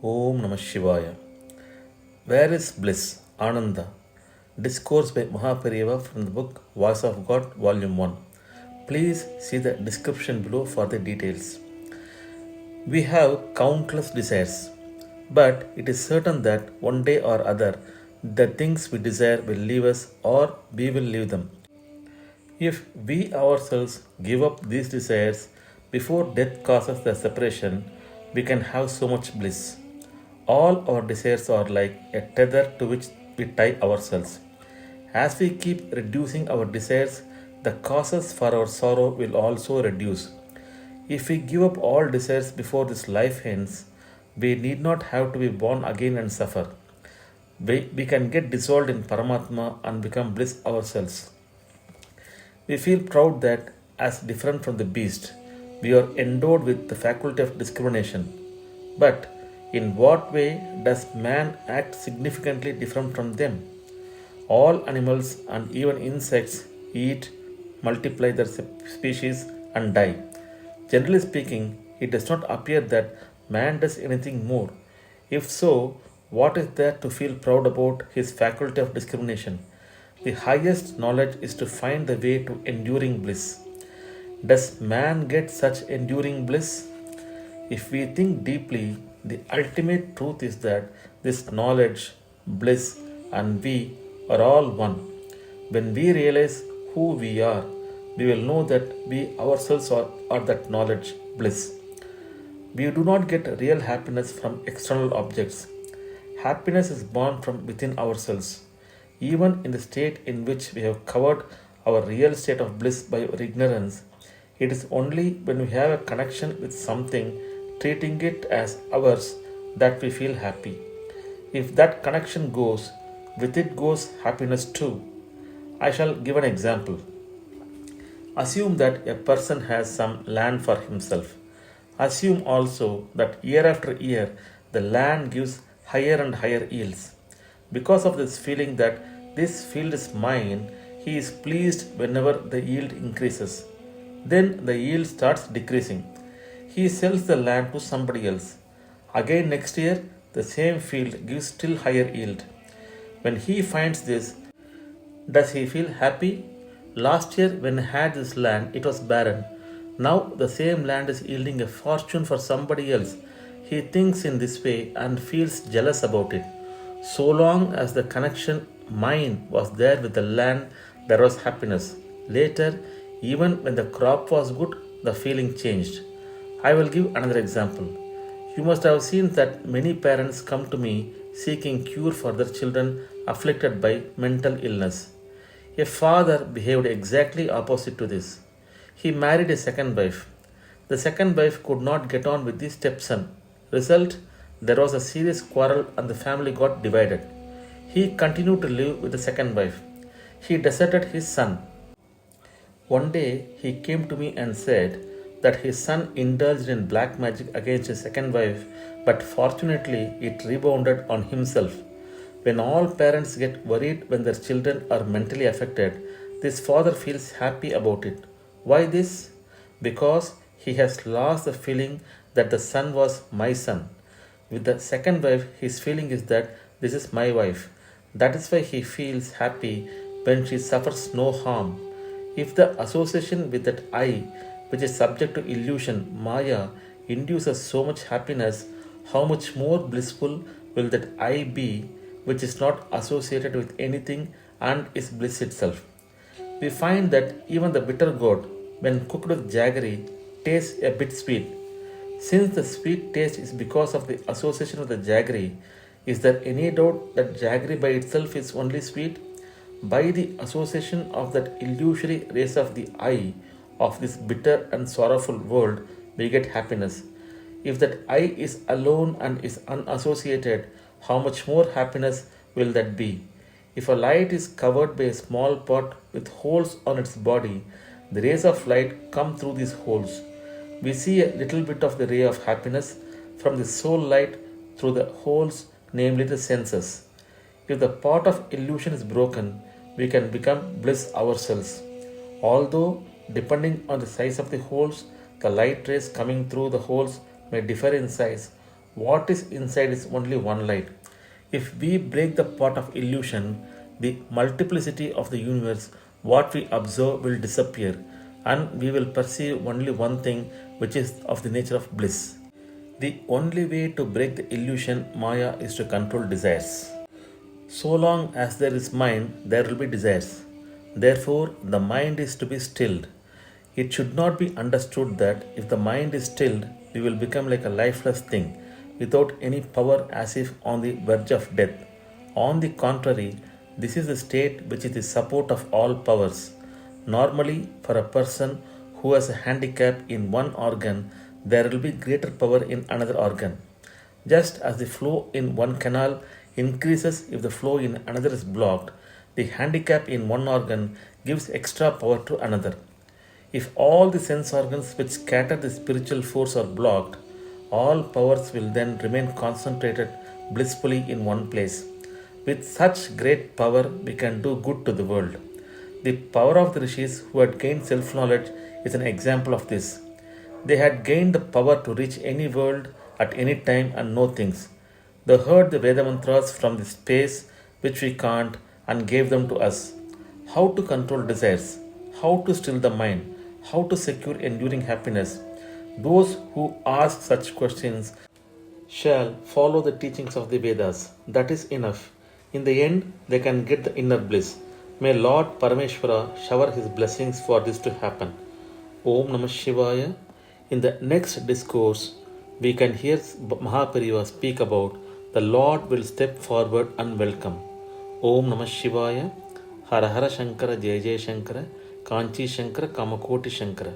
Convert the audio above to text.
Om Namah Shivaya. Where is Bliss? Ananda. Discourse by MahaPeriyava from the book Voice of God, Volume 1. Please see the description below for the details. We have countless desires, but it is certain that one day or other the things we desire will leave us or we will leave them. If we ourselves give up these desires before death causes the separation, we can have so much bliss. All our desires are like a tether to which we tie ourselves. As we keep reducing our desires, the causes for our sorrow will also reduce. If we give up all desires before this life ends, we need not have to be born again and suffer. We can get dissolved in Paramatma and become bliss ourselves. We feel proud that, as different from the beast, we are endowed with the faculty of discrimination. But in what way does man act significantly different from them? All animals and even insects eat, multiply their species, and die. Generally speaking, it does not appear that man does anything more. If so, what is there to feel proud about his faculty of discrimination? The highest knowledge is to find the way to enduring bliss. Does man get such enduring bliss? If we think deeply, the ultimate truth is that this knowledge, bliss, and we are all one. When we realize who we are, we will know that we ourselves are that knowledge, bliss. We do not get real happiness from external objects. Happiness is born from within ourselves. Even in the state in which we have covered our real state of bliss by our ignorance, it is only when we have a connection with something, treating it as ours, that we feel happy. If that connection goes, with it goes happiness too. I shall give an example. Assume that a person has some land for himself. Assume also that year after year the land gives higher and higher yields. Because of this feeling that this field is mine, he is pleased whenever the yield increases. Then the yield starts decreasing. He sells the land to somebody else. Again next year, the same field gives still higher yield. When he finds this, does he feel happy? Last year, when he had this land, it was barren. Now the same land is yielding a fortune for somebody else. He thinks in this way and feels jealous about it. So long as the connection mine was there with the land, there was happiness. Later, even when the crop was good, the feeling changed. I will give another example. You must have seen that many parents come to me seeking cure for their children afflicted by mental illness. A father behaved exactly opposite to this. He married a second wife. The second wife could not get on with the stepson. Result, there was a serious quarrel and the family got divided. He continued to live with the second wife. He deserted his son. One day he came to me and said that his son indulged in black magic against his second wife, but fortunately it rebounded on himself. When all parents get worried when their children are mentally affected, this father feels happy about it. Why this? Because he has lost the feeling that the son was my son. With the second wife, his feeling is that this is my wife. That is why he feels happy when she suffers no harm. If the association with that I, which is subject to illusion, Maya, induces so much happiness, how much more blissful will that I be, which is not associated with anything and is bliss itself? We find that even the bitter gourd, when cooked with jaggery, tastes a bit sweet. Since the sweet taste is because of the association with the jaggery, is there any doubt that jaggery by itself is only sweet? By the association of that illusory race of the I, of this bitter and sorrowful world, we get happiness. If that I is alone and is unassociated, how much more happiness will that be? If a light is covered by a small pot with holes on its body, the rays of light come through these holes. We see a little bit of the ray of happiness from the soul light through the holes, namely the senses. If the pot of illusion is broken, we can become bliss ourselves. Although, depending on the size of the holes, the light rays coming through the holes may differ in size. What is inside is only one light. If we break the pot of illusion, the multiplicity of the universe, what we observe will disappear, and we will perceive only one thing which is of the nature of bliss. The only way to break the illusion Maya is to control desires. So long as there is mind, there will be desires. Therefore, the mind is to be stilled. It should not be understood that if the mind is stilled, we will become like a lifeless thing, without any power as if on the verge of death. On the contrary, this is the state which is the support of all powers. Normally, for a person who has a handicap in one organ, there will be greater power in another organ. Just as the flow in one canal increases if the flow in another is blocked, the handicap in one organ gives extra power to another. If all the sense organs which scatter the spiritual force are blocked, all powers will then remain concentrated blissfully in one place. With such great power, we can do good to the world. The power of the rishis who had gained self knowledge is an example of this. They had gained the power to reach any world at any time and know things. They heard the Veda mantras from the space which we can't and gave them to us. How to control desires, how to still the mind, how to secure enduring happiness. Those who ask such questions shall follow the teachings of the Vedas. That is enough. In the end, they can get the inner bliss. May Lord Parameshwara shower his blessings for this to happen. Om Namah Shivaya. In the next discourse, we can hear MahaPeriyava speak about the Lord will step forward and welcome. Om Namah Shivaya. Hara Hara Shankara Jaya Jaya Shankara. Kanchi Shankara Kamakoti Shankara.